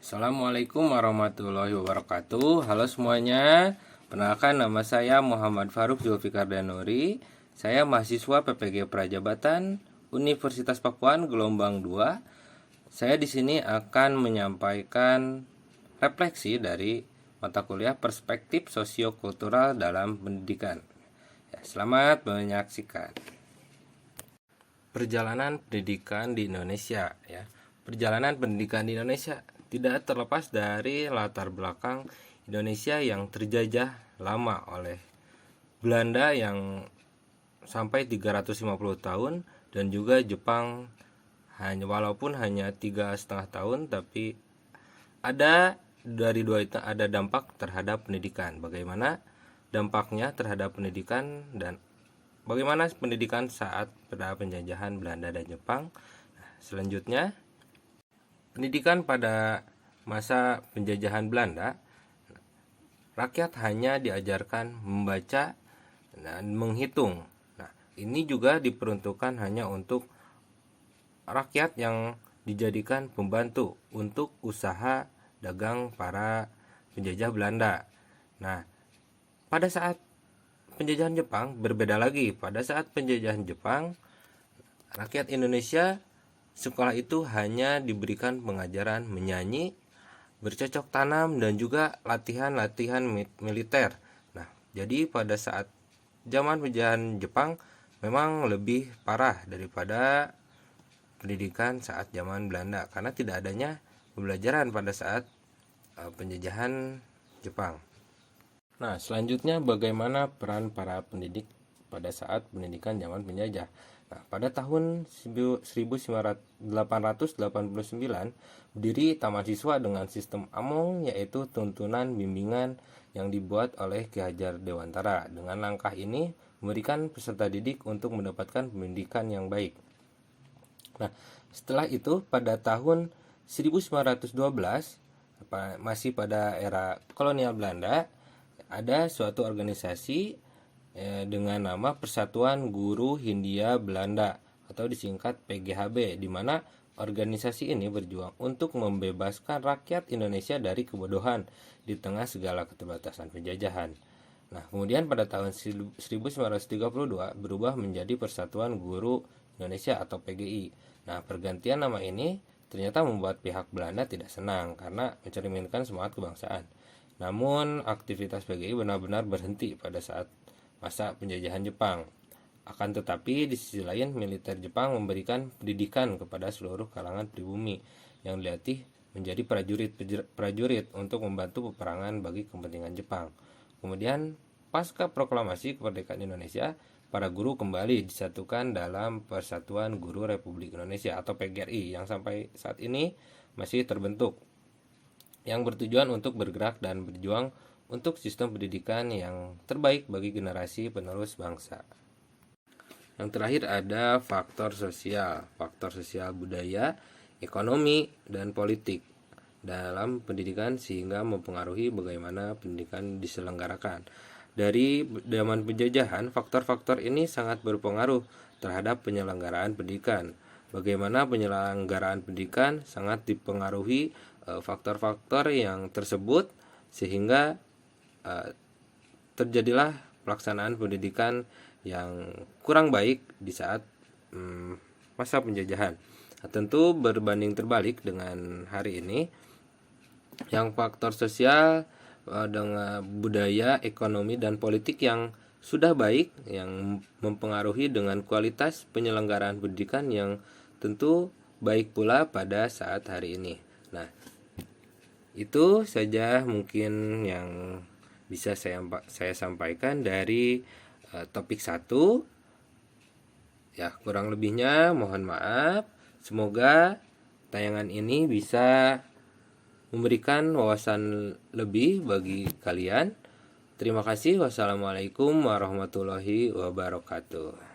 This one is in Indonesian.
Assalamualaikum warahmatullahi wabarakatuh. Halo semuanya. Perkenalkan, nama saya Muhammad Faruk Zulfikar Danuri. Saya mahasiswa PPG Prajabatan Universitas Pakuan gelombang 2. Saya di sini akan menyampaikan refleksi dari mata kuliah Perspektif Sosiokultural dalam Pendidikan. Selamat menyaksikan. Perjalanan pendidikan di Indonesia Perjalanan pendidikan di Indonesia tidak terlepas dari latar belakang Indonesia yang terjajah lama oleh Belanda yang sampai 350 tahun dan juga Jepang walaupun hanya 3,5 tahun, tapi dari dua itu ada dampak terhadap pendidikan. Bagaimana dampaknya terhadap pendidikan dan bagaimana pendidikan saat pada penjajahan Belanda dan Jepang. Selanjutnya, pendidikan pada masa penjajahan Belanda, rakyat hanya diajarkan membaca dan menghitung. Nah, ini juga diperuntukkan hanya untuk rakyat yang dijadikan pembantu untuk usaha dagang para penjajah Belanda. Nah, pada saat penjajahan Jepang berbeda lagi. Pada saat penjajahan Jepang, rakyat Indonesia sekolah itu hanya diberikan pengajaran menyanyi, bercocok tanam, dan juga latihan-latihan militer. Nah, jadi pada saat zaman penjajahan Jepang memang lebih parah daripada pendidikan saat zaman Belanda karena tidak adanya pembelajaran pada saat penjajahan Jepang. Nah, selanjutnya bagaimana peran para pendidik pada saat pendidikan zaman penjajah. Nah, pada tahun 1889 berdiri Taman Siswa dengan sistem Among, yaitu tuntunan bimbingan yang dibuat oleh Ki Hajar Dewantara. Dengan langkah ini memberikan peserta didik untuk mendapatkan pendidikan yang baik. Nah, setelah itu pada tahun 1912, masih pada era kolonial Belanda, ada suatu organisasi dengan nama Persatuan Guru Hindia Belanda atau disingkat PGHB, di mana organisasi ini berjuang untuk membebaskan rakyat Indonesia dari kebodohan di tengah segala keterbatasan penjajahan. Nah, kemudian pada tahun 1932 berubah menjadi Persatuan Guru Indonesia atau PGI. Nah, pergantian nama ini ternyata membuat pihak Belanda tidak senang karena mencerminkan semangat kebangsaan. Namun, aktivitas PGI benar-benar berhenti pada saat masa penjajahan Jepang. Akan tetapi di sisi lain, militer Jepang memberikan pendidikan kepada seluruh kalangan pribumi yang dilatih menjadi prajurit untuk membantu peperangan bagi kepentingan Jepang. Kemudian pasca proklamasi kemerdekaan Indonesia, para guru kembali disatukan dalam Persatuan Guru Republik Indonesia atau PGRI yang sampai saat ini masih terbentuk, yang bertujuan untuk bergerak dan berjuang untuk sistem pendidikan yang terbaik bagi generasi penerus bangsa. Yang terakhir ada faktor sosial budaya, ekonomi, dan politik dalam pendidikan sehingga mempengaruhi bagaimana pendidikan diselenggarakan. Dari zaman penjajahan, faktor-faktor ini sangat berpengaruh terhadap penyelenggaraan pendidikan. Bagaimana penyelenggaraan pendidikan sangat dipengaruhi faktor-faktor yang tersebut sehingga terjadilah pelaksanaan pendidikan yang kurang baik di saat masa penjajahan. Nah, tentu berbanding terbalik dengan hari ini, yang faktor sosial dengan budaya, ekonomi, dan politik yang sudah baik yang mempengaruhi dengan kualitas penyelenggaraan pendidikan yang tentu baik pula pada saat hari ini. Nah, itu saja mungkin yang bisa saya sampaikan dari topik 1. Ya, kurang lebihnya mohon maaf. Semoga tayangan ini bisa memberikan wawasan lebih bagi kalian. Terima kasih. Wassalamualaikum warahmatullahi wabarakatuh.